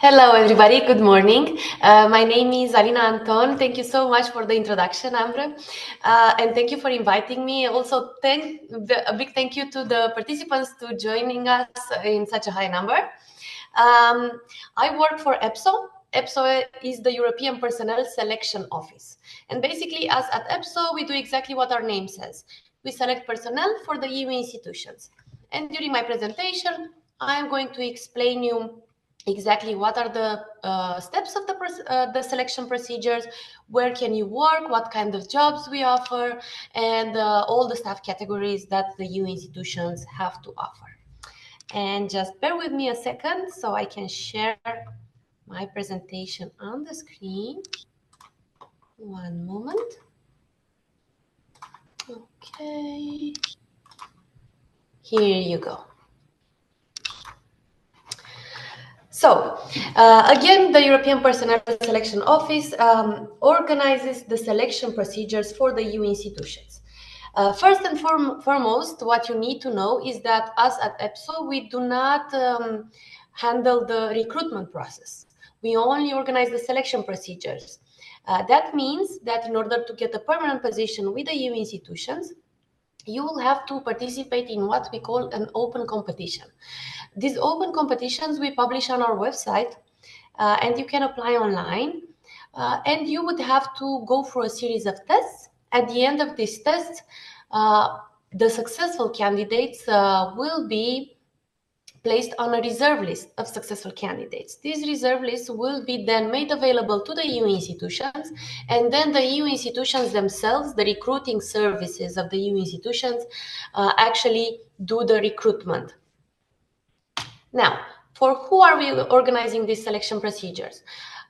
Hello, everybody. Good morning. My name is Alina Anton. Thank you so much for the introduction, Ambre. And thank you for inviting me. Also, a big thank you to the participants to joining us in such a high number. I work for EPSO. EPSO is the European Personnel Selection Office. And basically, us at EPSO, we do exactly what our name says. We select personnel for the EU institutions. And during my presentation, I'm going to explain you exactly what are the steps of the selection procedures, where can you work, what kind of jobs we offer, and all the staff categories that the EU institutions have to offer. And just bear with me a second so I can share my presentation on the screen. One moment. Okay. Here you go. So, again, the European Personnel Selection Office organizes the selection procedures for the EU institutions. First and foremost, what you need to know is that us at EPSO, we do not handle the recruitment process. We only organize the selection procedures. That means that in order to get a permanent position with the EU institutions, you will have to participate in what we call an open competition. These open competitions we publish on our website, and you can apply online. And you would have to go through a series of tests. At the end of these tests, the successful candidates will be placed on a reserve list of successful candidates. These reserve lists will be then made available to the EU institutions, and then the EU institutions themselves, the recruiting services of the EU institutions, actually do the recruitment. Now, for who are we organizing these selection procedures?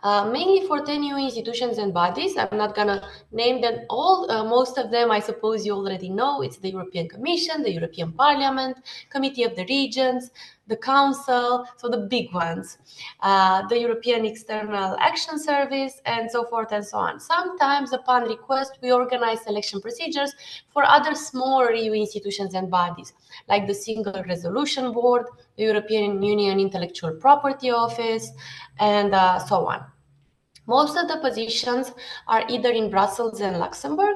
Mainly for 10 EU institutions and bodies. I'm not going to name them all. Most of them, I suppose you already know. It's the European Commission, the European Parliament, Committee of the Regions, the Council, so the big ones, the European External Action Service, and so forth and so on. Sometimes, upon request, we organize selection procedures for other smaller EU institutions and bodies, like the Single Resolution Board, the European Union Intellectual Property Office, and so on. Most of the positions are either in Brussels and Luxembourg,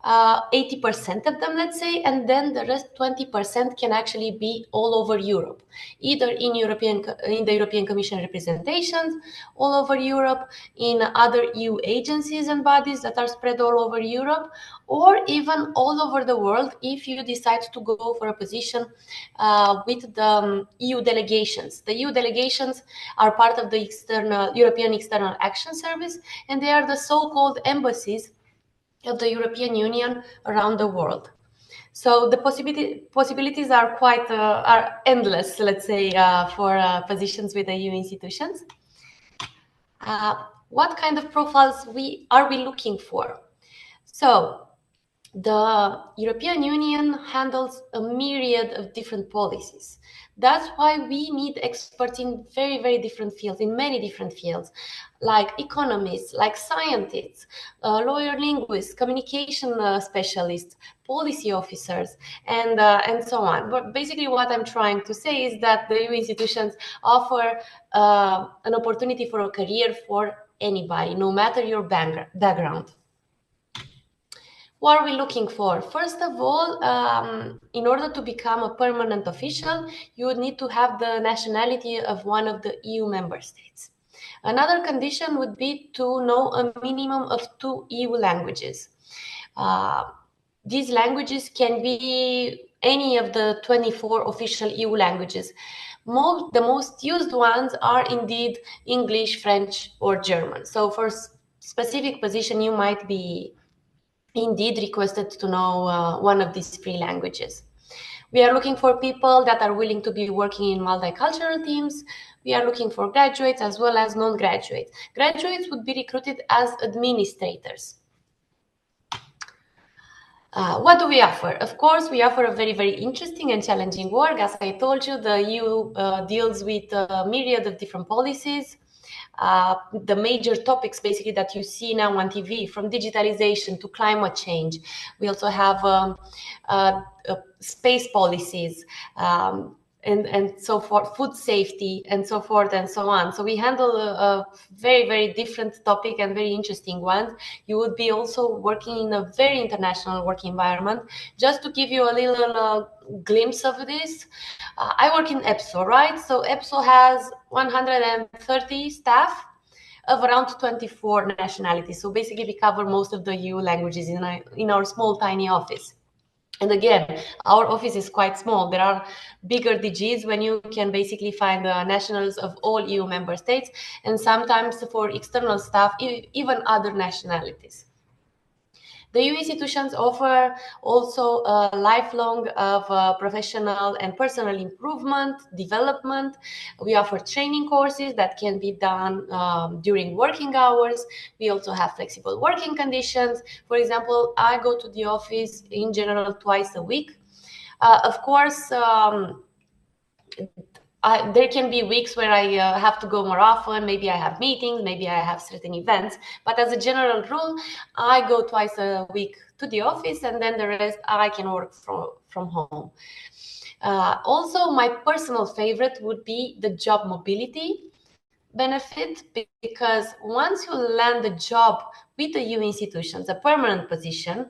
80% of them, let's say, and then the rest 20% can actually be all over Europe, either in the European Commission representations all over Europe, in other EU agencies and bodies that are spread all over Europe, or even all over the world if you decide to go for a position with the EU delegations. The EU delegations are part of the European External Action Service, and they are the so-called embassies of the European Union around the world. So the possibilities are quite are endless, let's say, for positions with the EU institutions. What kind of profiles are we looking for? So the European Union handles a myriad of different policies. That's why we need experts in very, very different fields, in many different fields, like economists, like scientists, lawyer linguists, communication specialists, policy officers, and so on. But basically what I'm trying to say is that the EU institutions offer an opportunity for a career for anybody, no matter your background. What are we looking for? First of all, in order to become a permanent official, you would need to have the nationality of one of the EU member states. Another condition would be to know a minimum of 2 EU languages. These languages can be any of the 24 official EU languages. The most used ones are indeed English, French, or German. So for specific position, you might be indeed requested to know one of these 3 languages. We are looking for people that are willing to be working in multicultural teams. We are looking for graduates as well as non-graduates. Graduates would be recruited as administrators. What do we offer? Of course, we offer a very, very interesting and challenging work. As I told you, the EU deals with a myriad of different policies. The major topics basically that you see now on TV, from digitalization to climate change. We also have space policies, and so forth, food safety, and so forth and so on. So we handle a very, very different topic and very interesting one. You would be also working in a very international work environment. Just to give you a little glimpse of this, I work in EPSO, right? So EPSO has 130 staff of around 24 nationalities. So basically we cover most of the EU languages in our small, tiny office. And again, our office is quite small. There are bigger DGs when you can basically find the nationals of all EU member states, and sometimes for external staff, even other nationalities. The EU institutions offer also a lifelong of professional and personal improvement, development. We offer training courses that can be done during working hours. We also have flexible working conditions. For example, I go to the office in general twice a week. Of course, there can be weeks where I have to go more often. Maybe I have meetings, maybe I have certain events. But as a general rule, I go twice a week to the office, and then the rest I can work from home. Also, my personal favorite would be the job mobility benefit, because once you land a job with the EU institutions, a permanent position,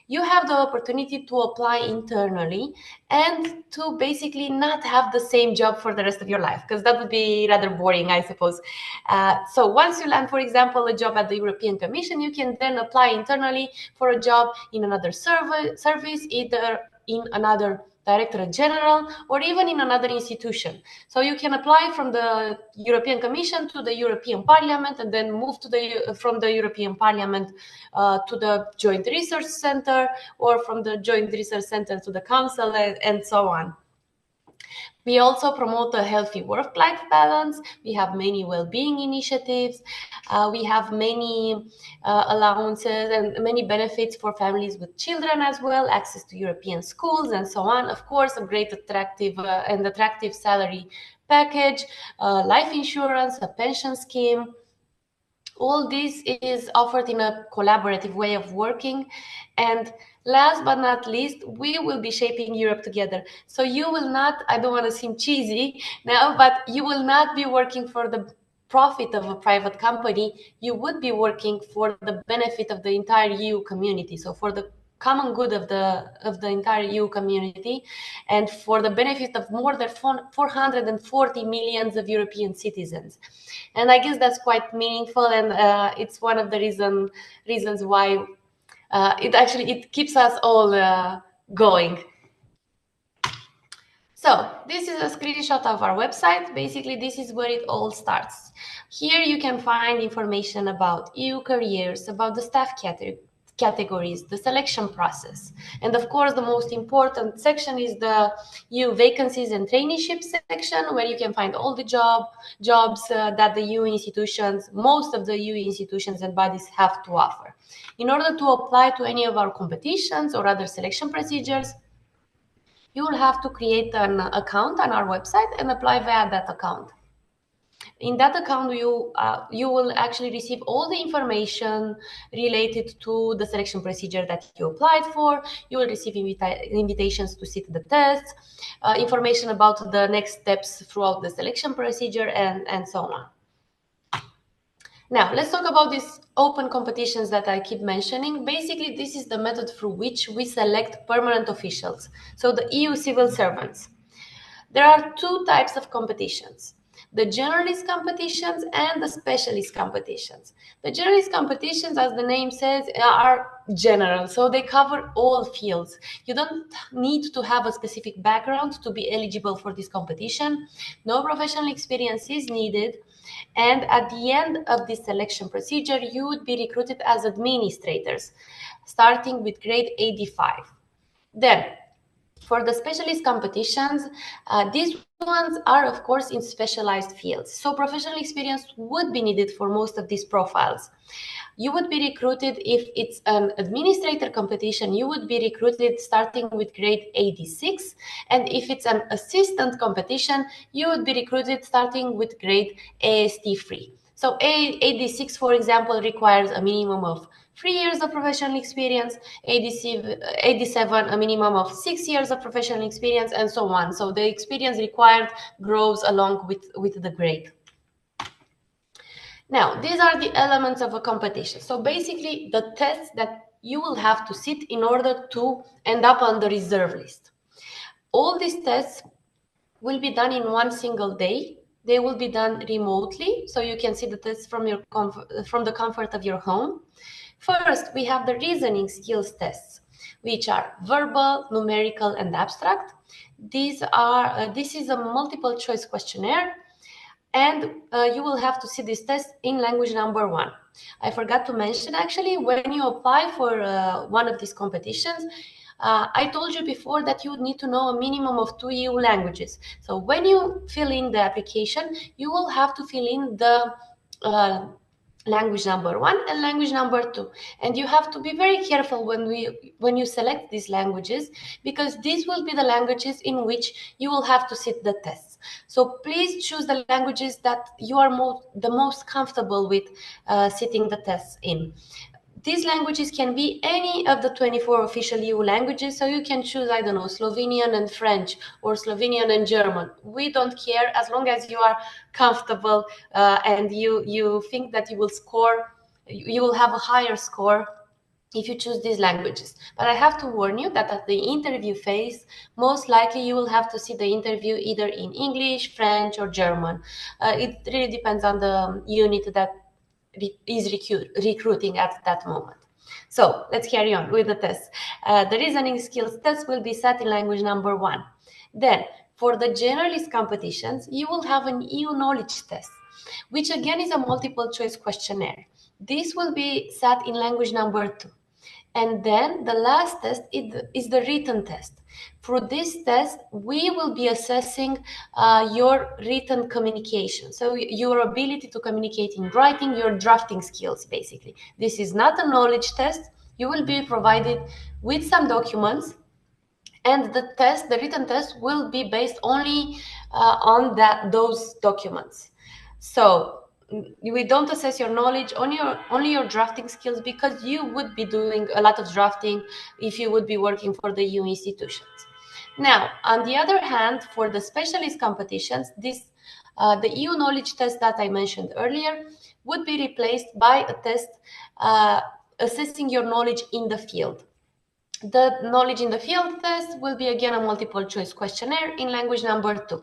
you have the opportunity to apply internally and to basically not have the same job for the rest of your life, because that would be rather boring, I suppose. So once you land, for example, a job at the European Commission, you can then apply internally for a job in another service, either in another Directorate General, or even in another institution. So you can apply from the European Commission to the European Parliament, and then move from the European Parliament to the Joint Research Center, or from the Joint Research Center to the Council, and so on. We also promote a healthy work-life balance. We have many well-being initiatives. We have many allowances and many benefits for families with children as well, access to European schools, and so on. Of course, a great attractive salary package, life insurance, a pension scheme. All this is offered in a collaborative way of working. And last but not least, we will be shaping Europe together. So you will not, I don't want to seem cheesy now, but you will not be working for the profit of a private company. You would be working for the benefit of the entire EU community. So for the common good of the entire EU community, and for the benefit of more than 440 millions of European citizens. And I guess that's quite meaningful, and it's one of the reasons why it keeps us all going. So this is a screenshot of our website. Basically, this is where it all starts. Here you can find information about EU careers, about the staff categories, the selection process. And of course, the most important section is the EU vacancies and traineeship section, where you can find all the jobs that the EU institutions, most of the EU institutions and bodies have to offer. In order to apply to any of our competitions or other selection procedures, you will have to create an account on our website and apply via that account. In that account, you will actually receive all the information related to the selection procedure that you applied for. You will receive invitations to sit the tests, information about the next steps throughout the selection procedure, and so on. Now, let's talk about these open competitions that I keep mentioning. Basically, this is the method through which we select permanent officials, so the EU civil servants. There are two types of competitions: the generalist competitions and the specialist competitions. The generalist competitions, as the name says, are general, so they cover all fields. You don't need to have a specific background to be eligible for this competition. No professional experience is needed. And at the end of this selection procedure, you would be recruited as administrators, starting with grade 85. Then, for the specialist competitions, these ones are, of course, in specialized fields. So professional experience would be needed for most of these profiles. You would be recruited, if it's an administrator competition, you would be recruited starting with grade 86. And if it's an assistant competition, you would be recruited starting with grade AST3. So 86, for example, requires a minimum of 3 years of professional experience, 87 a minimum of 6 years of professional experience, and so on. So the experience required grows along with the grade. Now, these are the elements of a competition. So basically the tests that you will have to sit in order to end up on the reserve list. All these tests will be done in one single day. They will be done remotely, so you can see the tests from the comfort of your home. First, we have the reasoning skills tests, which are verbal, numerical, and abstract. This is a multiple choice questionnaire, and you will have to see this test in language number 1. I forgot to mention, actually, when you apply for one of these competitions, I told you before that you need to know a minimum of 2 EU languages. So when you fill in the application, you will have to fill in the language number 1 and language number 2, and you have to be very careful when you select these languages, because these will be the languages in which you will have to sit the tests. So please choose the languages that you are the most comfortable with sitting the tests in. These languages can be any of the 24 official EU languages, so you can choose, I don't know, Slovenian and French, or Slovenian and German. We don't care, as long as you are comfortable and you think that you will have a higher score if you choose these languages. But I have to warn you that at the interview phase, most likely you will have to see the interview either in English, French, or German. It really depends on the unit that is recruiting at that moment. So let's carry on with the test. The reasoning skills test will be set in language number 1. Then for the generalist competitions, you will have an EU knowledge test, which again is a multiple choice questionnaire. This will be set in language number 2. And then the last test is the written test. Through this test, we will be assessing your written communication. So your ability to communicate in writing, your drafting skills, basically. This is not a knowledge test. You will be provided with some documents, and the written test will be based only on those documents. So we don't assess your knowledge, only your drafting skills, because you would be doing a lot of drafting if you would be working for the EU institutions. Now, on the other hand, for the specialist competitions, the EU knowledge test that I mentioned earlier would be replaced by a test assessing your knowledge in the field. The knowledge in the field test will be again a multiple choice questionnaire in language number 2.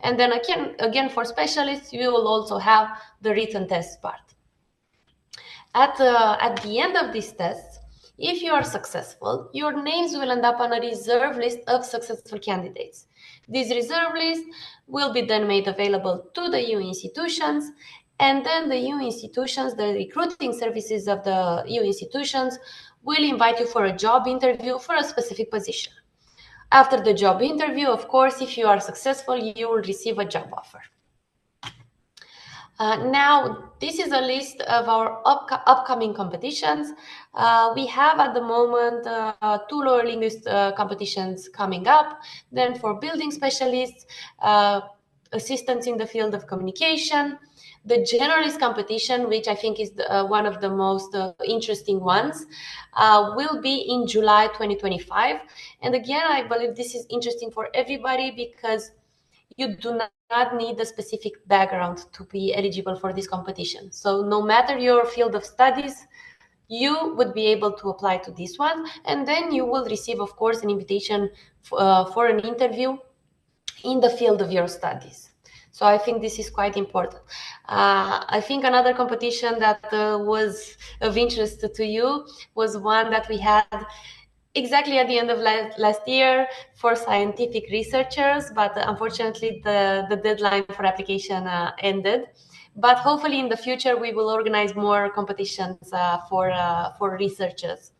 And then again for specialists, you will also have the written test part. At the end of this test, if you are successful, your names will end up on a reserve list of successful candidates. This reserve list will be then made available to the EU institutions, and then the EU institutions, the recruiting services of the EU institutions, will invite you for a job interview for a specific position. After the job interview, of course, if you are successful, you will receive a job offer. Now, this is a list of our upcoming competitions. We have at the moment 2 lower linguist competitions coming up. Then for building specialists, assistants in the field of communication, the generalist competition, which I think is one of the most interesting ones, will be in July 2025. And again, I believe this is interesting for everybody, because you do not need a specific background to be eligible for this competition. So no matter your field of studies, you would be able to apply to this one. And then you will receive, of course, an invitation for an interview in the field of your studies. So I think this is quite important. I think another competition that was of interest to you was one that we had exactly at the end of last year for scientific researchers, but unfortunately the deadline for application ended. But hopefully in the future we will organize more competitions for researchers.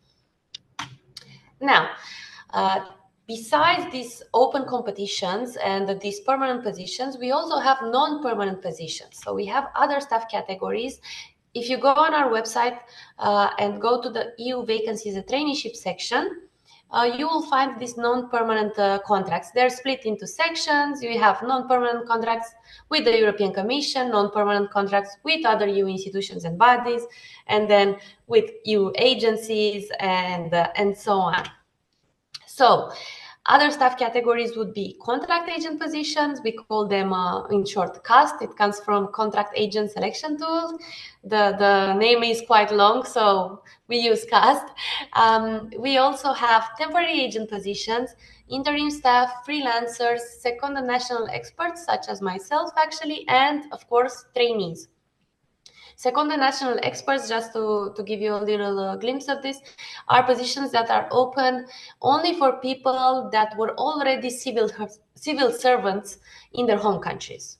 Now, besides these open competitions and these permanent positions, we also have non-permanent positions. So we have other staff categories. If you go on our website and go to the EU vacancies and traineeship section, you will find these non-permanent contracts. They're split into sections. You have non-permanent contracts with the European Commission, non-permanent contracts with other EU institutions and bodies, and then with EU agencies and so on. So other staff categories would be contract agent positions. We call them in short CAST. It comes from Contract Agent Selection Tool. The name is quite long, so we use CAST. We also have temporary agent positions, interim staff, freelancers, second and national experts such as myself actually, and of course trainees. Second and national experts, just to give you a little glimpse of this, are positions that are open only for people that were already civil servants in their home countries.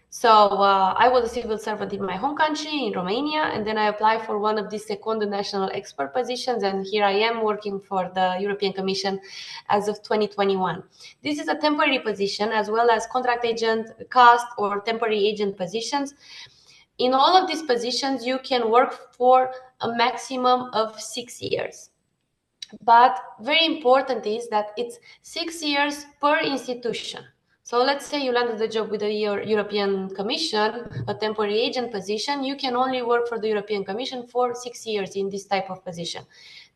So I was a civil servant in my home country, in Romania, and then I applied for one of these second and national expert positions, and here I am working for the European Commission as of 2021. This is a temporary position as well as contract agent, CAST, or temporary agent positions. In all of these positions, you can work for a maximum of 6 years. But very important is that it's 6 years per institution. So let's say you landed the job with the European Commission, a temporary agent position, you can only work for the European Commission for 6 years in this type of position.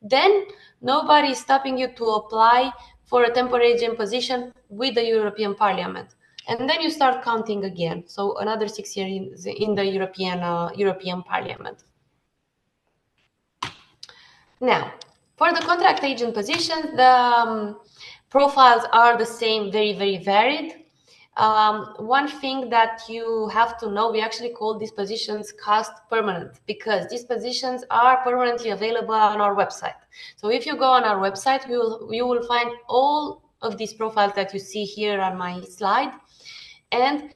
Then nobody is stopping you to apply for a temporary agent position with the European Parliament. And then you start counting again. So another 6 years in the European Parliament. Now, for the contract agent position, the profiles are the same, very, very varied. One thing that you have to know, we actually call these positions CAST permanent because these positions are permanently available on our website. So if you go on our website, you will find all of these profiles that you see here on my slide. And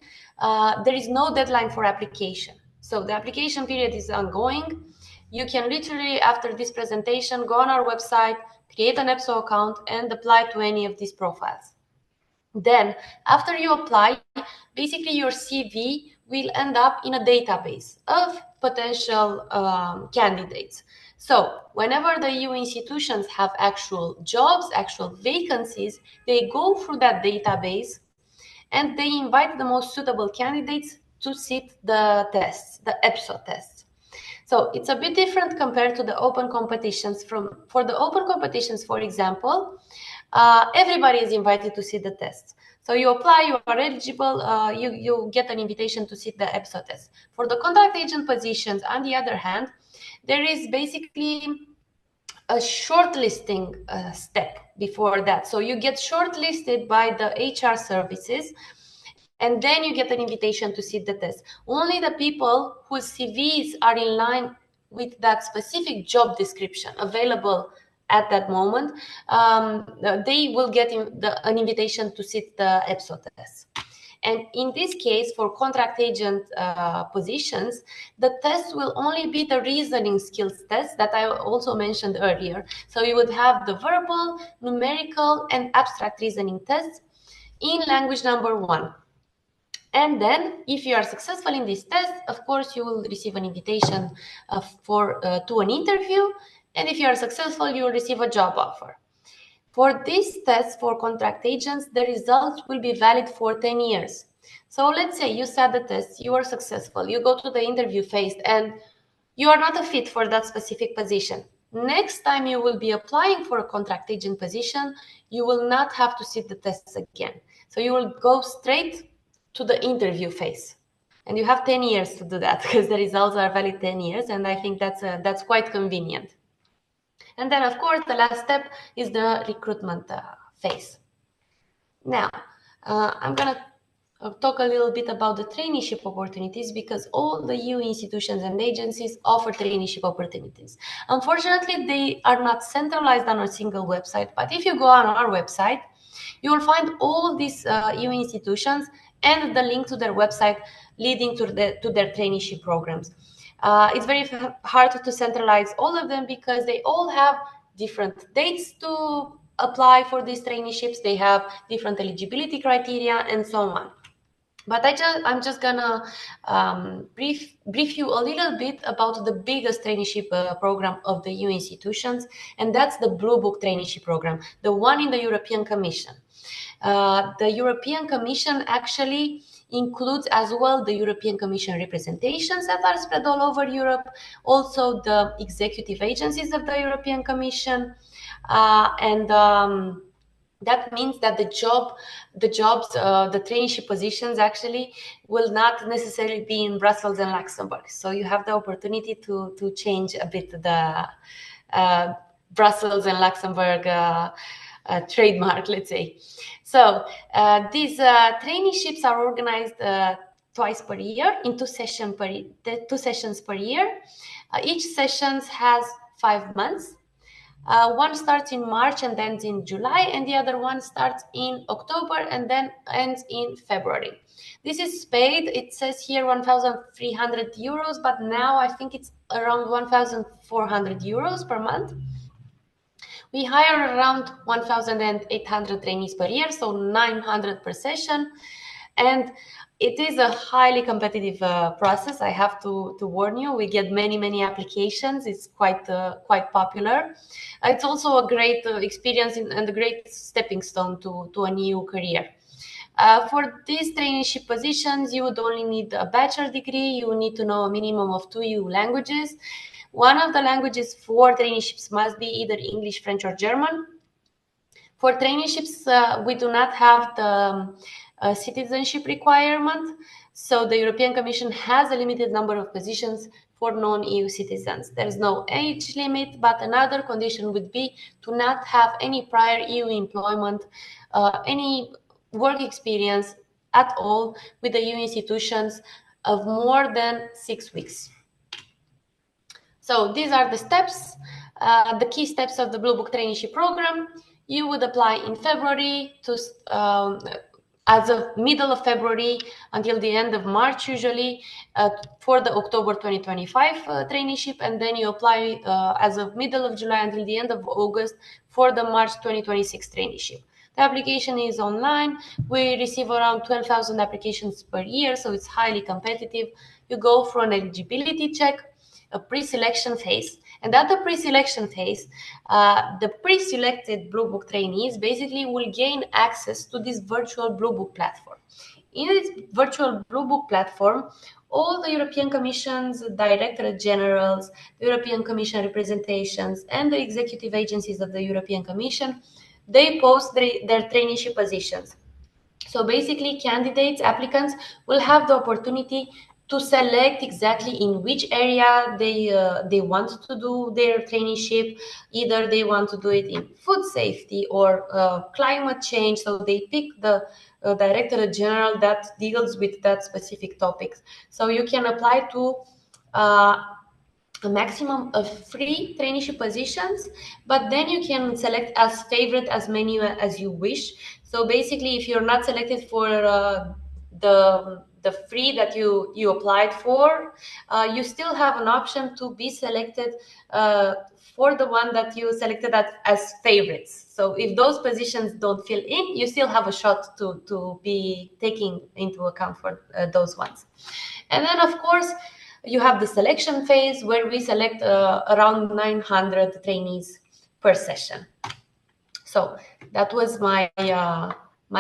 there is no deadline for application. So the application period is ongoing. You can literally, after this presentation, go on our website, create an EPSO account, and apply to any of these profiles. Then, after you apply, basically your CV will end up in a database of potential candidates. So whenever the EU institutions have actual jobs, actual vacancies, they go through that database and they invite the most suitable candidates to sit the tests, the EPSO tests. So it's a bit different compared to the open competitions. For the open competitions, for example, everybody is invited to sit the tests. So you apply, you are eligible, you get an invitation to sit the EPSO test. For the contract agent positions, on the other hand, there is basically a shortlisting step before that. So you get shortlisted by the HR services, and then you get an invitation to sit the test. Only the people whose CVs are in line with that specific job description available at that moment, they will get an invitation to sit the EPSO test. And in this case, for contract agent positions, the test will only be the reasoning skills test that I also mentioned earlier. So you would have the verbal, numerical, and abstract reasoning tests in language number 1. And then, if you are successful in this test, of course, you will receive an invitation to an interview. And if you are successful, you will receive a job offer. For this test for contract agents, the results will be valid for 10 years. So let's say you sat the test, you are successful, you go to the interview phase, and you are not a fit for that specific position. Next time you will be applying for a contract agent position, you will not have to sit the tests again. So you will go straight to the interview phase. And you have 10 years to do that because the results are valid 10 years. And I think that's quite convenient. And then, of course, the last step is the recruitment phase. Now, I'm going to talk a little bit about the traineeship opportunities because all the EU institutions and agencies offer traineeship opportunities. Unfortunately, they are not centralized on a single website. But if you go on our website, you will find all these EU institutions and the link to their website leading to their traineeship programs. It's very hard to centralize all of them because they all have different dates to apply for these traineeships. They have different eligibility criteria and so on. But I'm just gonna brief you a little bit about the biggest traineeship program of the EU institutions, and that's the Blue Book traineeship program, the one in the European Commission. The European Commission actually includes as well the European Commission representations that are spread all over Europe, also the executive agencies of the European Commission, and that means that the traineeship positions actually will not necessarily be in Brussels and Luxembourg. So you have the opportunity to change a bit the Brussels and Luxembourg trademark, let's say. So these traineeships are organized twice per year in two sessions per year. Each session has 5 months. One starts in March and ends in July, and the other one starts in October and then ends in February. This is paid, it says here 1,300 euros, but now I think it's around 1,400 euros per month. We hire around 1,800 trainees per year, so 900 per session. And it is a highly competitive process. I have to warn you. We get many applications. It's quite popular. It's also a great experience and a great stepping stone to a new career. For these traineeship positions, you would only need a bachelor degree. You need to know a minimum of 2 EU languages. One of the languages for traineeships must be either English, French, or German. For traineeships, we do not have the citizenship requirement. So the European Commission has a limited number of positions for non-EU citizens. There is no age limit, but another condition would be to not have any prior EU employment, any work experience at all with the EU institutions of more than 6 weeks. So these are the steps, the key steps of the Blue Book traineeship program. You would apply in February to as of middle of February until the end of March usually for the October 2025 traineeship, and then you apply as of middle of July until the end of August for the March 2026 traineeship. The application is online. We receive around 12,000 applications per year, so it's highly competitive. You go for an eligibility check, a pre-selection phase, and at the pre-selection phase, the pre-selected Blue Book trainees basically will gain access to this virtual Blue Book platform. In this virtual Blue Book platform, all the European Commission's Directorate Generals, the European Commission representations, and the executive agencies of the European Commission, they post their traineeship positions. So basically, candidates, applicants will have the opportunity to select exactly in which area they want to do their traineeship. Either they want to do it in food safety or climate change. So they pick the Directorate General that deals with that specific topics. So you can apply to a maximum of 3 traineeship positions, but then you can select as favorite as many as you wish. So basically, if you're not selected for the free that you applied for, you still have an option to be selected for the one that you selected as favorites. So if those positions don't fill in, you still have a shot to be taking into account for those ones. And then, of course, you have the selection phase where we select around 900 trainees per session. So that was my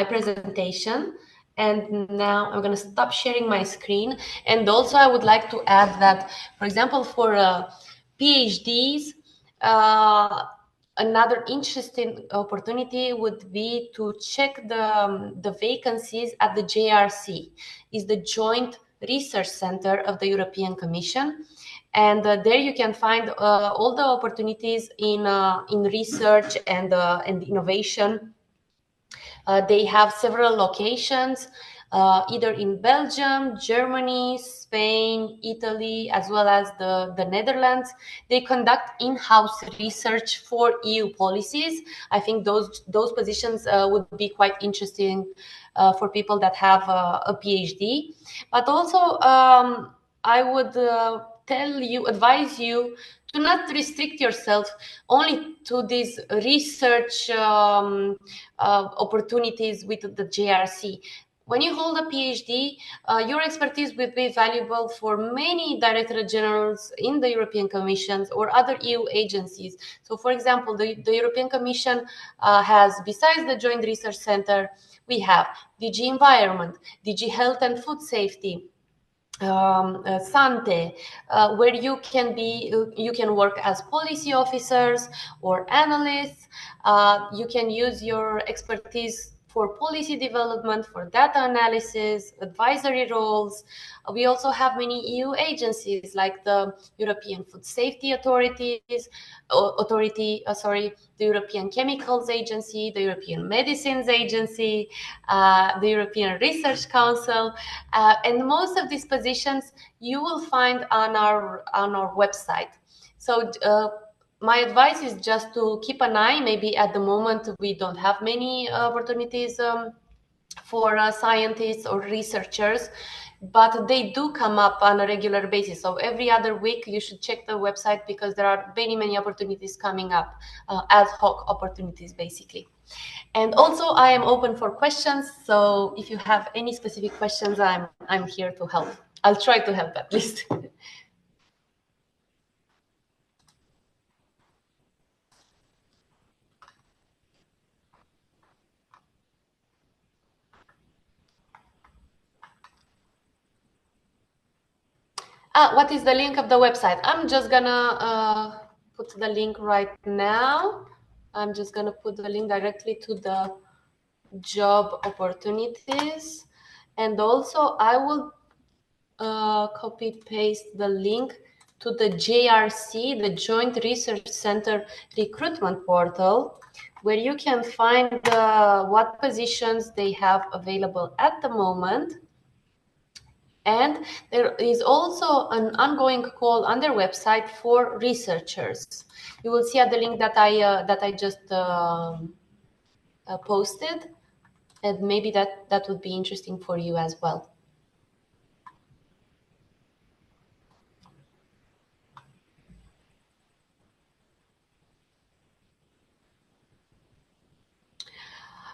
presentation. And now I'm going to stop sharing my screen. And also I would like to add that, for example, for PhDs, another interesting opportunity would be to check the vacancies at the JRC, is the Joint Research Center of the European Commission. And there you can find all the opportunities in research and innovation. They have several locations, either in Belgium, Germany, Spain, Italy, as well as the Netherlands. They conduct in-house research for EU policies. I think those positions would be quite interesting for people that have a PhD. But also, I would advise you to not restrict yourself only to these research opportunities with the JRC. When you hold a PhD, your expertise will be valuable for many directorate generals in the European Commission or other EU agencies. So, for example, the European Commission has, besides the Joint Research Center, we have DG Environment, DG Health and Food Safety, Sante, where you can work as policy officers or analysts. You can use your expertise for policy development, for data analysis, advisory roles. We also have many EU agencies like the European Food Safety the European Chemicals Agency, the European Medicines Agency, the European Research Council, and most of these positions you will find on our website. So my advice is just to keep an eye. Maybe at the moment we don't have many opportunities for scientists or researchers, but they do come up on a regular basis. So every other week you should check the website because there are many opportunities coming up, ad hoc opportunities basically. And also I am open for questions. So if you have any specific questions, I'm here to help. I'll try to help at least. What is the link of the website? I'm just gonna put the link right now. I'm just gonna put the link directly to the job opportunities. And also I will copy paste the link to the JRC, the Joint Research Center recruitment portal, where you can find what positions they have available at the moment. And there is also an ongoing call on their website for researchers. You will see at the link that I just posted, and maybe that would be interesting for you as well.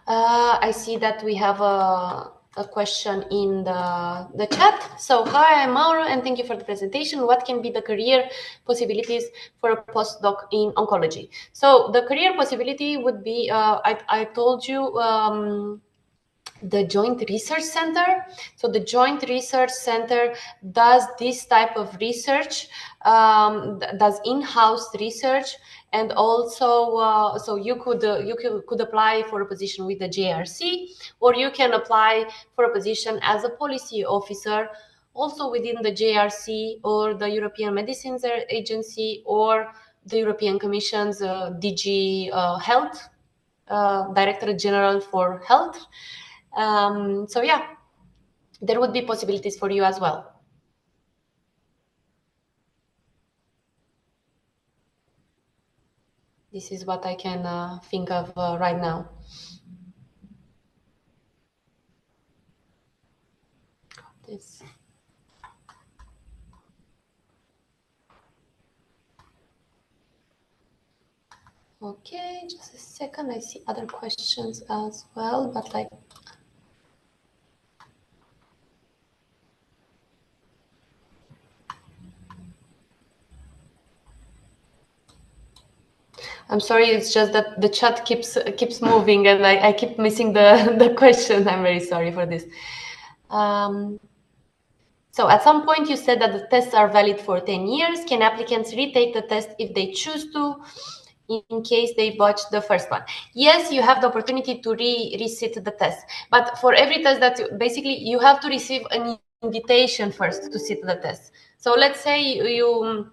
I see that we have a question in the chat. So, hi, I'm Mauro, and thank you for the presentation. What can be the career possibilities for a postdoc in oncology? So, the career possibility would be, I told you, the Joint Research Center. So the Joint Research Center does this type of research, does in-house research, and also so you could apply for a position with the JRC, or you can apply for a position as a policy officer also within the JRC or the European Medicines Agency or the European Commission's DG Health, Directorate General for Health. So yeah, there would be possibilities for you as well. This is what I can think of right now. This. Okay, just a second. I see other questions as well, but I'm sorry, it's just that the chat keeps moving and I keep missing the question. I'm very sorry for this. So at some point you said that the tests are valid for 10 years. Can applicants retake the test if they choose to, in case they botched the first one? Yes, you have the opportunity to resit the test. But for every test that basically you have to receive an invitation first to sit the test. So let's say you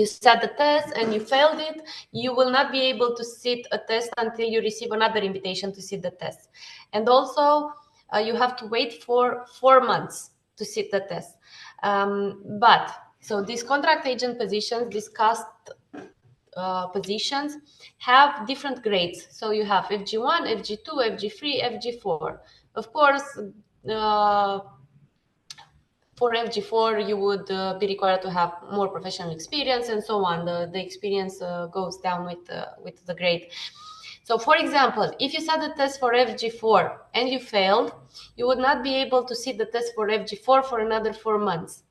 sat the test and you failed it, you will not be able to sit a test until you receive another invitation to sit the test. And also you have to wait for 4 months to sit the test. But so these contract agent positions, these cost positions have different grades. So you have FG1, FG2, FG3, FG4. Of course, for FG4, you would be required to have more professional experience and so on. The experience goes down with the grade. So for example, if you sat the test for FG4 and you failed, you would not be able to see the test for FG4 for another 4 months.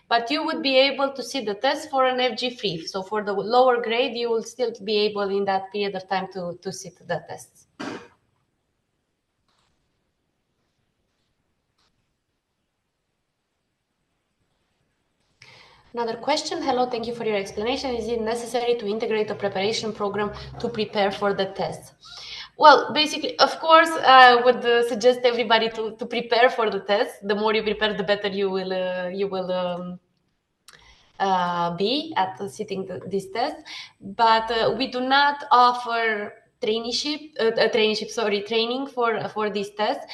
But you would be able to see the test for an FG3. So for the lower grade, you will still be able in that period of time to sit the tests. Another question. Hello, thank you for your explanation. Is it necessary to integrate a preparation program to prepare for the test? Well, basically, of course, I would suggest everybody to prepare for the test. The more you prepare, the better you will be at sitting this test. But we do not offer training for these tests.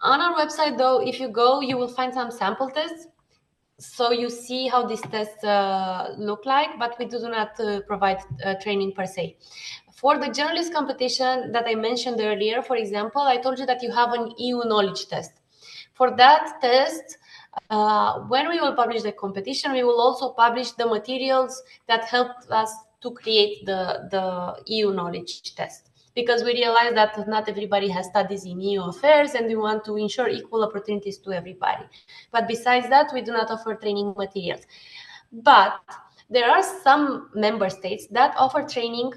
On our website, though, if you go, you will find some sample tests. So you see how these tests look like, but we do not provide training per se. For the journalist competition that I mentioned earlier, for example, I told you that you have an EU knowledge test. For that test, when we will publish the competition, we will also publish the materials that helped us to create the EU knowledge test. Because we realize that not everybody has studies in EU affairs and we want to ensure equal opportunities to everybody. But besides that, we do not offer training materials. But there are some member states that offer training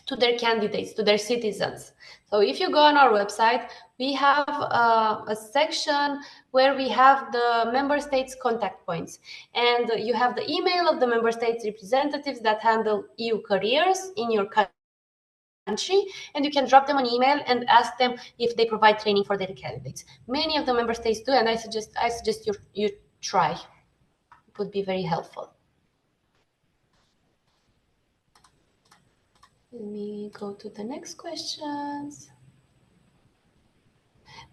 to their candidates, to their citizens. So if you go on our website, we have a section where we have the member states contact points. And you have the email of the member states representatives that handle EU careers in your country, and you can drop them an email and ask them if they provide training for their candidates. Many of the member states do, and I suggest you try. It would be very helpful. Let me go to the next questions.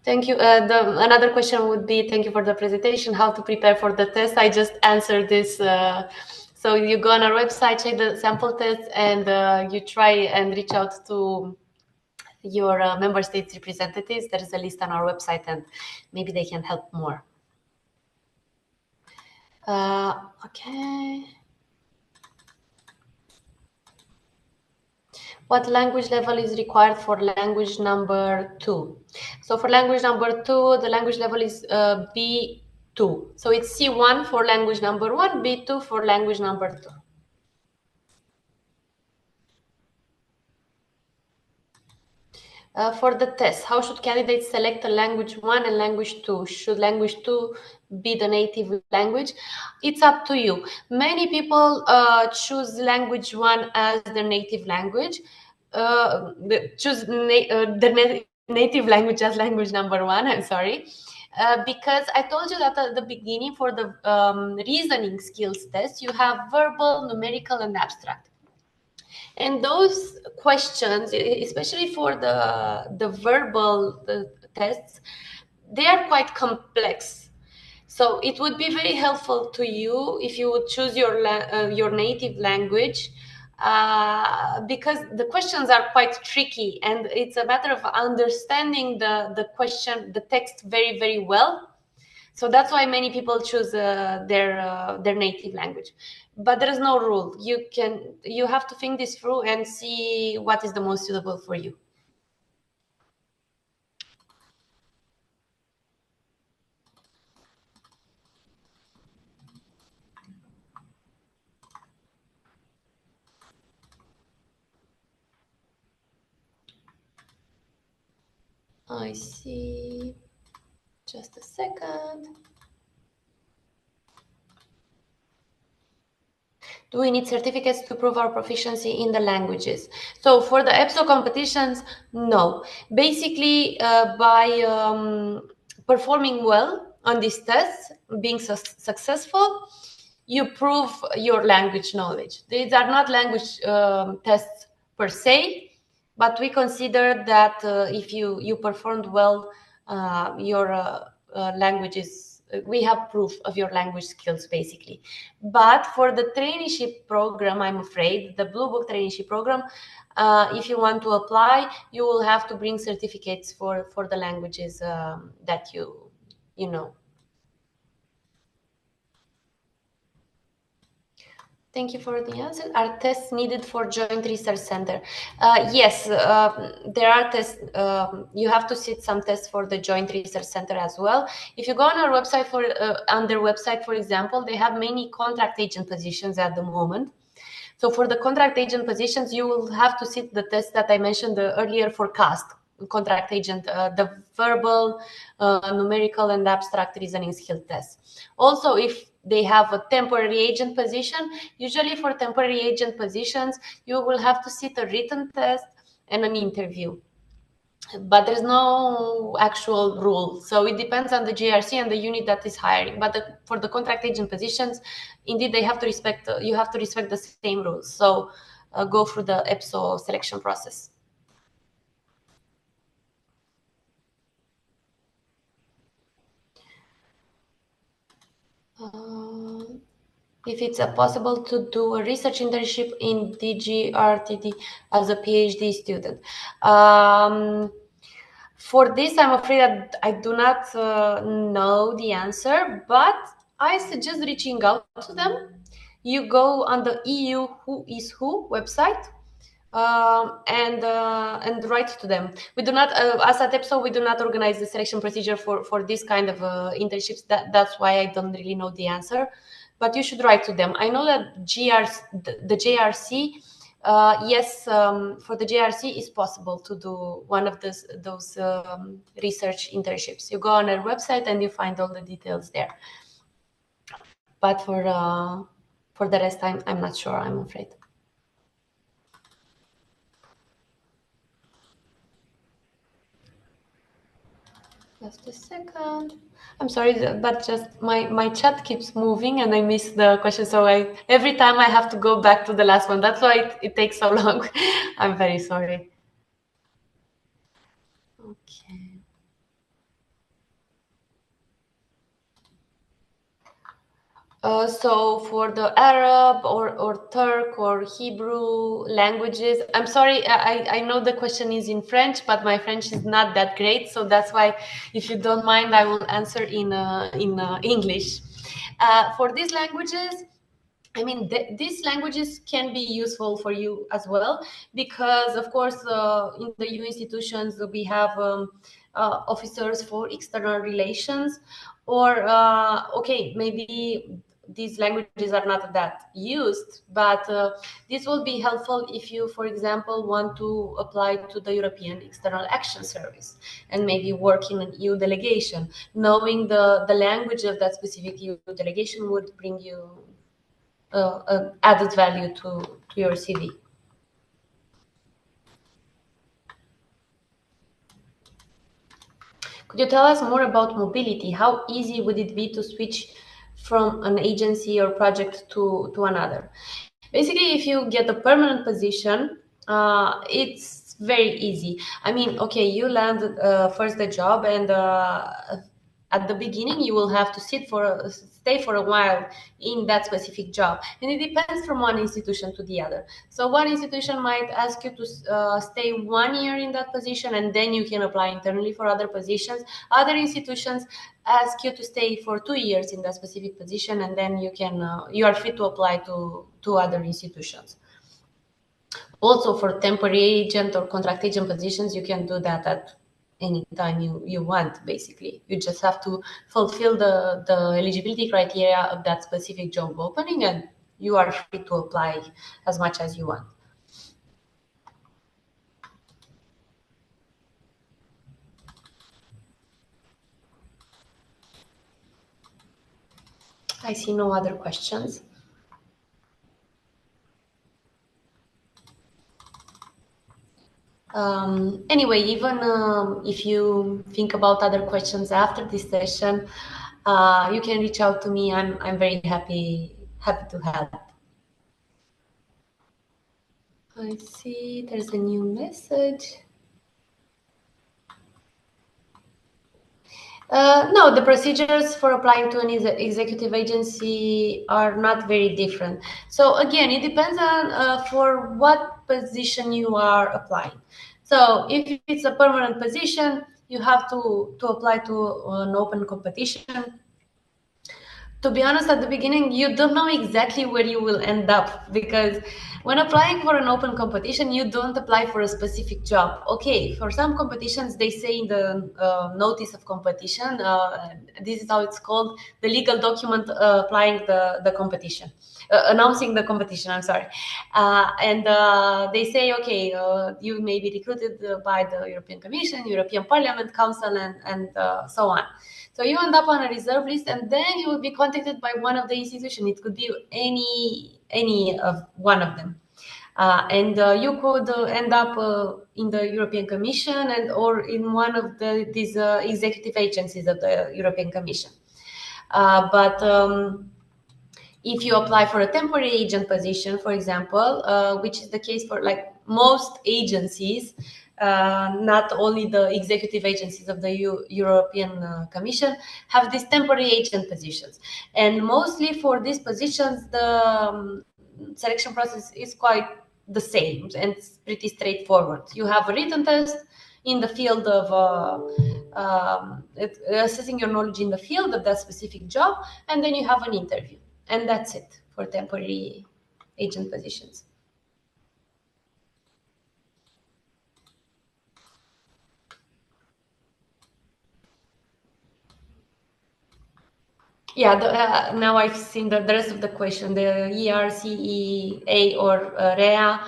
Thank you. Another question would be, thank you for the presentation, how to prepare for the test. I just answered this. So you go on our website, check the sample test, and you try and reach out to your member states representatives. There is a list on our website, and maybe they can help more. Okay. What language level is required for language number 2? So for language number 2, the language level is B2. So it's C1 for language number 1, B2 for language number 2. For the test, how should candidates select a language 1 and language 2? Should language 2 be the native language? It's up to you. Many people choose language 1 as their native language. Choose their native language as language number 1, I'm sorry. Because I told you that at the beginning for the reasoning skills test, you have verbal, numerical, and abstract. And those questions, especially for the verbal tests, they are quite complex. So it would be very helpful to you if you would choose your native language, because the questions are quite tricky, and it's a matter of understanding the question, the text very, very well. So that's why many people choose their native language. But there is no rule. You have to think this through and see what is the most suitable for you. I see. Just a second. Do we need certificates to prove our proficiency in the languages? So for the EPSO competitions, no. Basically, by performing well on these tests, being successful, you prove your language knowledge. These are not language tests per se, but we consider that if you performed well, your language is, we have proof of your language skills, basically. But for the traineeship program, I'm afraid, the Blue Book traineeship program, if you want to apply, you will have to bring certificates for the languages that you know. Thank you for the answer. Are tests needed for Joint Research Center? Yes, there are tests. You have to sit some tests for the Joint Research Center as well. If you go on our website on their website, for example, they have many contract agent positions at the moment. So for the contract agent positions, you will have to sit the test that I mentioned earlier for CAST, contract agent, the verbal, numerical, and abstract reasoning skill tests. Also, if they have a temporary agent position, usually for temporary agent positions, you will have to sit a written test and an interview. But there's no actual rule. So it depends on the JRC and the unit that is hiring. But for the contract agent positions, indeed, they have to respect, you have to respect the same rules. So go through the EPSO selection process. If it's possible to do a research internship in DGRTD as a PhD student. For this, I'm afraid that I do not know the answer, but I suggest reaching out to them. You go on the EU Who is Who website and write to them. We do not, as at EPSO, we do not organize the selection procedure for this kind of internships. That's why I don't really know the answer, but you should write to them. I know that the JRC. Yes, for the JRC, it's possible to do one of those research internships. You go on our website and you find all the details there. But for the rest, I'm not sure, I'm afraid. Just a second. I'm sorry, but just my chat keeps moving and I miss the question. So every time I have to go back to the last one. That's why it takes so long. I'm very sorry. Okay. So for the Arab or Turk or Hebrew languages, I'm sorry, I know the question is in French, but my French is not that great. So that's why, if you don't mind, I will answer in English. For these languages, I mean, these languages can be useful for you as well, because, of course, in the EU institutions, we have officers for external relations, or, okay, maybe these languages are not that used, but this will be helpful if you, for example, want to apply to the European External Action Service and maybe work in an EU delegation. Knowing the language of that specific EU delegation would bring you added value to your CV. Could you tell us more about mobility? How easy would it be to switch from an agency or project to another? Basically, if you get a permanent position, it's very easy. I mean, okay, you land first the job, and at the beginning you will have to stay for a while in that specific job, and it depends from one institution to the other. So one institution might ask you to stay 1 year in that position, and then you can apply internally for other positions. Other institutions ask you to stay for 2 years in that specific position, and then you are free to apply to other institutions. Also, for temporary agent or contract agent positions, you can do that at any time you want. Basically, you just have to fulfill the eligibility criteria of that specific job opening, and you are free to apply as much as you want. I see no other questions. Anyway, even if you think about other questions after this session, you can reach out to me. I'm very happy to help. I see there's a new message. No, the procedures for applying to an executive agency are not very different. So again, it depends on for what position you are applying. So if it's a permanent position, you have to apply to an open competition To be honest, at the beginning, you don't know exactly where you will end up, because when applying for an open competition, you don't apply for a specific job. Okay, for some competitions, they say in the notice of competition, this is how it's called, the legal document applying the competition. Announcing the competition, I'm sorry. And they say, okay, you may be recruited by the European Commission, European Parliament, Council, and so on. So you end up on a reserve list, and then you will be contacted by one of the institutions. It could be any of one of them. And you could end up in the European Commission and or in one of these executive agencies of the European Commission. But if you apply for a temporary agent position, for example, which is the case for like most agencies, not only the executive agencies of the European Commission have these temporary agent positions. And mostly for these positions, the selection process is quite the same and it's pretty straightforward. You have a written test in the field of assessing your knowledge in the field of that specific job, and then you have an interview. And that's it for temporary agent positions. Yeah, now I've seen the rest of the question, the ERCEA or REA.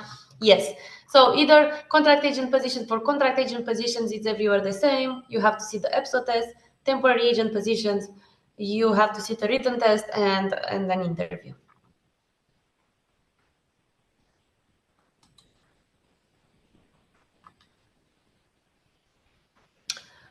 Yes. So either contract agent position. For contract agent positions, it's everywhere the same. You have to see the EPSO test. Temporary agent positions, you have to sit a written test and an interview.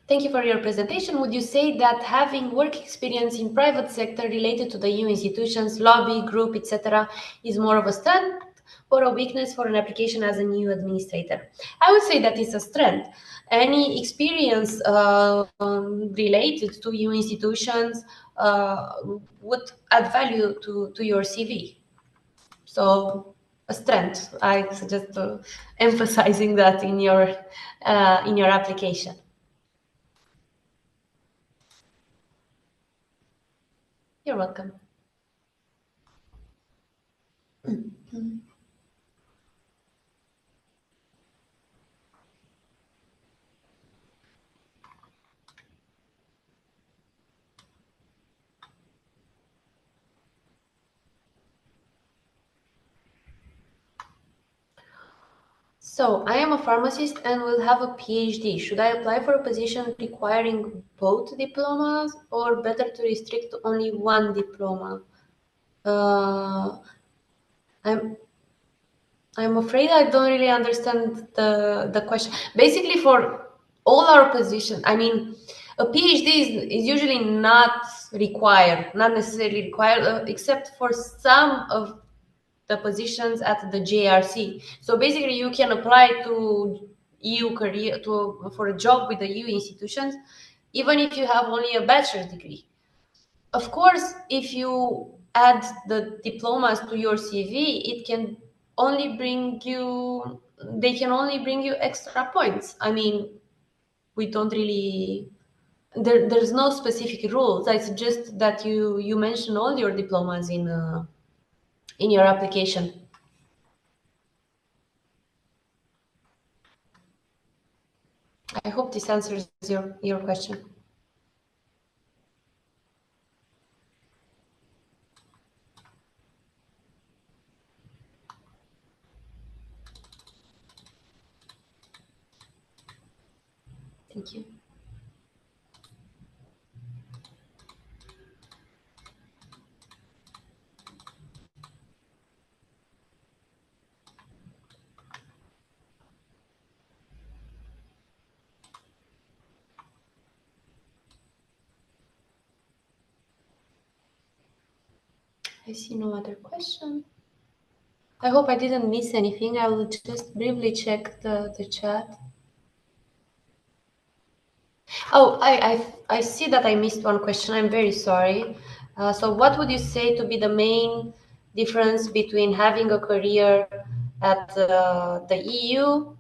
Thank you for your presentation. Would you say that having work experience in private sector related to the EU institutions, lobby, group, etc., is more of a strength or a weakness for an application as a new administrator? I would say that it's a strength. Any experience related to EU institutions would add value to your CV. So a strength. I suggest emphasizing that in your application. You're welcome. So I am a pharmacist and will have a PhD. Should I apply for a position requiring both diplomas, or better to restrict to only one diploma? I'm afraid I don't really understand the question. Basically, for all our positions, I mean, a PhD is usually not required, not necessarily required, except for some of the positions at the JRC. So basically, you can apply to EU career for a job with the EU institutions, even if you have only a bachelor's degree. Of course, if you add the diplomas to your CV, it can only bring you. They can only bring you extra points. I mean, we don't really. There's no specific rules. I suggest that you mention all your diplomas in your application. I hope this answers your question. Thank you. I see no other question. I hope I didn't miss anything. I will just briefly check the chat. Oh, I see that I missed one question. I'm very sorry. So what would you say to be the main difference between having a career at the EU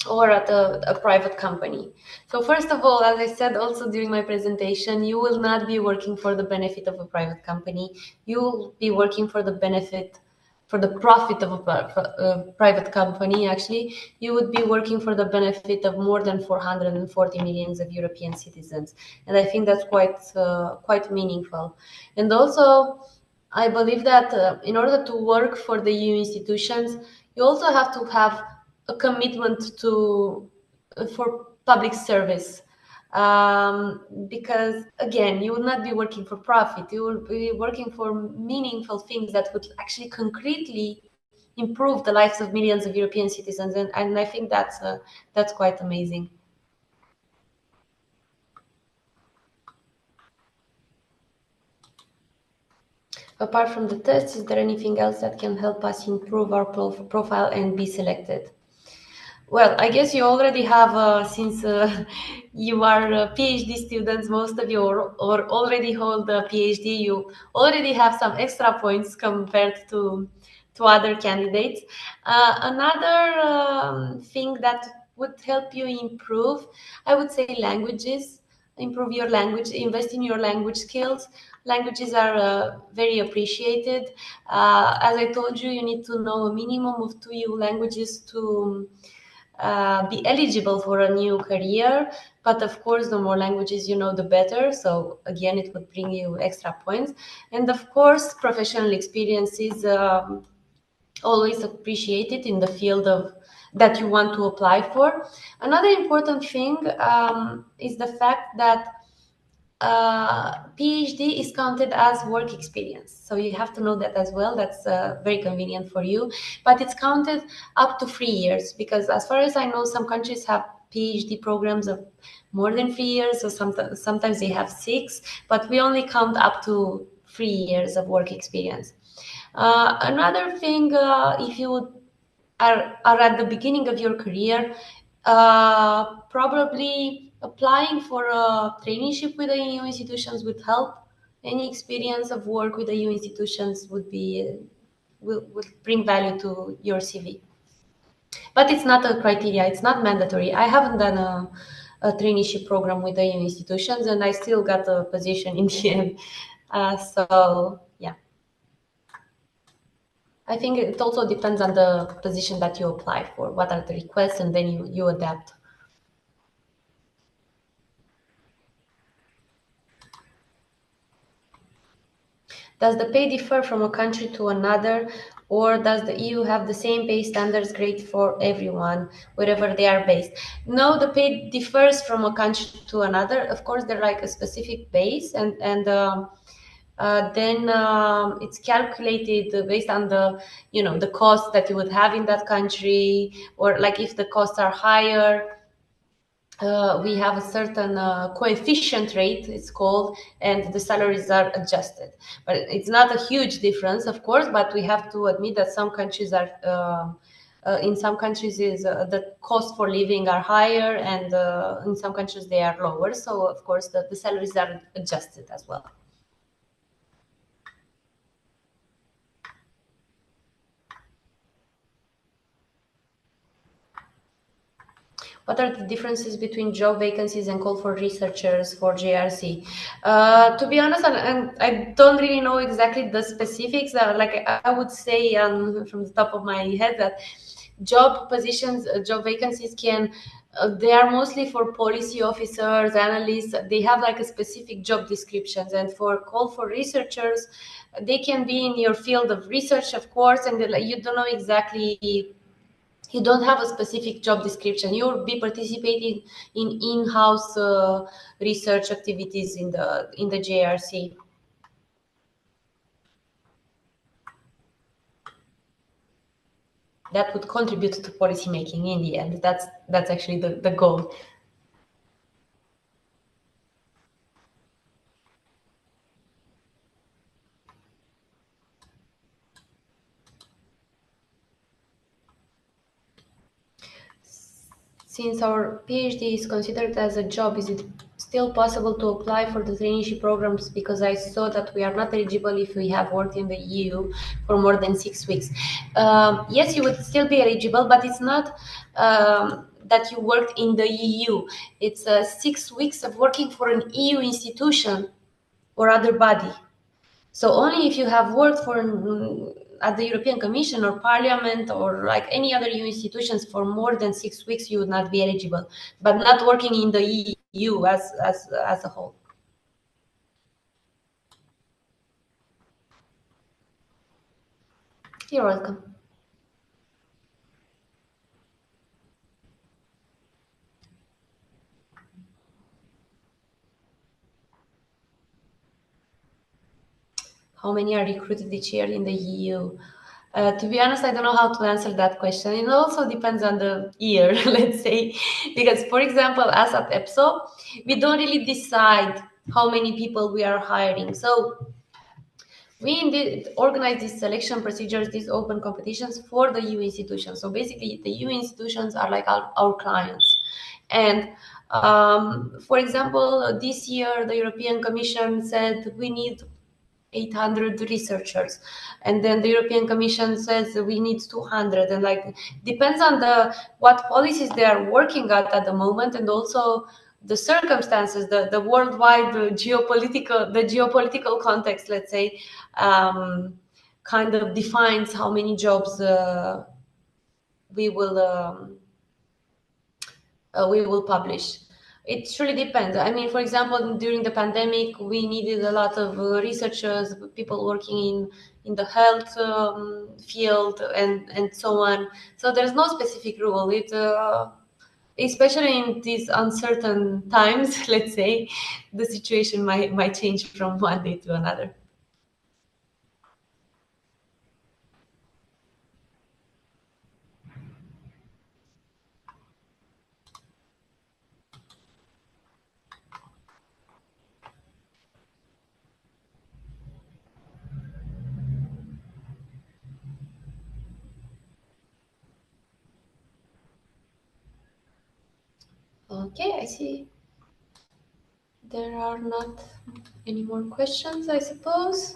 or at a private company. So first of all, as I said also during my presentation, you will not be working for the benefit of a private company. You will be working for the benefit, for the profit of a private company. Actually, you would be working for the benefit of more than 440 millions of European citizens, and I think that's quite meaningful. And also, I believe that in order to work for the EU institutions, you also have to have a commitment to for public service, because again, you will not be working for profit. You will be working for meaningful things that would actually concretely improve the lives of millions of European citizens, and I think that's quite amazing. Apart from the tests, is there anything else that can help us improve our profile and be selected? Well, I guess you already have, since you are PhD students, most of you, or already hold a PhD, you already have some extra points compared to other candidates. Another thing that would help you improve, I would say languages. Improve your language, invest in your language skills. Languages are very appreciated. As I told you, you need to know a minimum of two EU languages to be eligible for a new career. But of course, the more languages you know, the better. So again, it would bring you extra points. And of course, professional experience is always appreciated in the field of that you want to apply for. Another important thing is the fact that PhD is counted as work experience. So you have to know that as well. That's very convenient for you. But it's counted up to 3 years, because as far as I know, some countries have PhD programs of more than 3 years, or sometimes they have 6, but we only count up to 3 years of work experience. Another thing, if you are at the beginning of your career, probably applying for a traineeship with the EU institutions would help. Any experience of work with the EU institutions would be will bring value to your CV. But it's not a criteria. It's not mandatory. I haven't done a traineeship program with the EU institutions, and I still got a position in the end. So yeah. I think it also depends on the position that you apply for, what are the requests, and then you adapt. Does the pay differ from a country to another, or does the EU have the same pay standards great for everyone, wherever they are based? No, the pay differs from a country to another. Of course, they're like a specific base, and then it's calculated based on the cost that you would have in that country, or like if the costs are higher, we have a certain coefficient rate, it's called, and the salaries are adjusted. But it's not a huge difference, of course, but we have to admit that some countries are in some countries is the cost for living are higher, and in some countries they are lower, so of course the salaries are adjusted as well. What are the differences between job vacancies and call for researchers for JRC? To be honest, and I don't really know exactly the specifics. Like I would say from the top of my head that job positions, job vacancies they are mostly for policy officers, analysts. They have like a specific job descriptions, and for call for researchers, they can be in your field of research, of course, and you don't know exactly, you don't have a specific job description. You'll be participating in-house research activities in the JRC. That would contribute to policy making in the end. That's actually the goal. Since our PhD is considered as a job, is it still possible to apply for the traineeship programs? Because I saw that we are not eligible if we have worked in the EU for more than 6 weeks. Yes, you would still be eligible, but it's not that you worked in the EU. It's 6 weeks of working for an EU institution or other body. So only if you have worked for at the European Commission or Parliament or like any other EU institutions for more than 6 weeks, you would not be eligible, but not working in the EU as a whole. You're welcome. How many are recruited each year in the EU? To be honest, I don't know how to answer that question. It also depends on the year, let's say, because, for example, us at EPSO, we don't really decide how many people we are hiring. So we indeed organize these selection procedures, these open competitions for the EU institutions. So basically, the EU institutions are like our clients. And for example, this year, the European Commission said we need 800 researchers, and then the European Commission says we need 200, and like depends on the what policies they are working at the moment, and also the circumstances, the worldwide geopolitical context, let's say, um, kind of defines how many jobs we will um, we will publish. It truly depends. I mean, for example, during the pandemic, we needed a lot of researchers, people working in the health field, and so on. So there's no specific rule. It especially in these uncertain times, let's say, the situation might change from one day to another. Okay, I see. There are not any more questions, I suppose.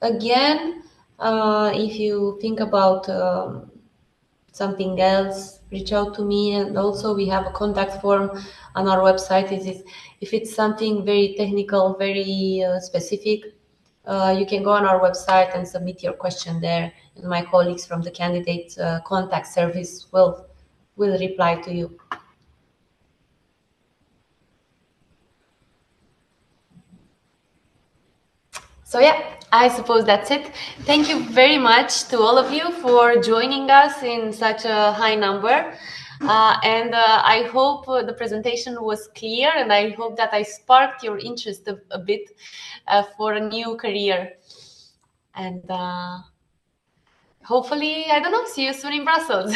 Again, if you think about something else, reach out to me. And also, we have a contact form on our website. If it's something very technical, very specific, you can go on our website and submit your question there, and my colleagues from the candidate contact service will reply to you. So yeah, I suppose that's it. Thank you very much to all of you for joining us in such a high number. And I hope the presentation was clear, and I hope that I sparked your interest a bit for a new career. And hopefully, I don't know, see you soon in Brussels.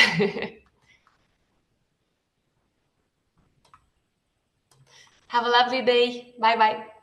Have a lovely day. Bye bye.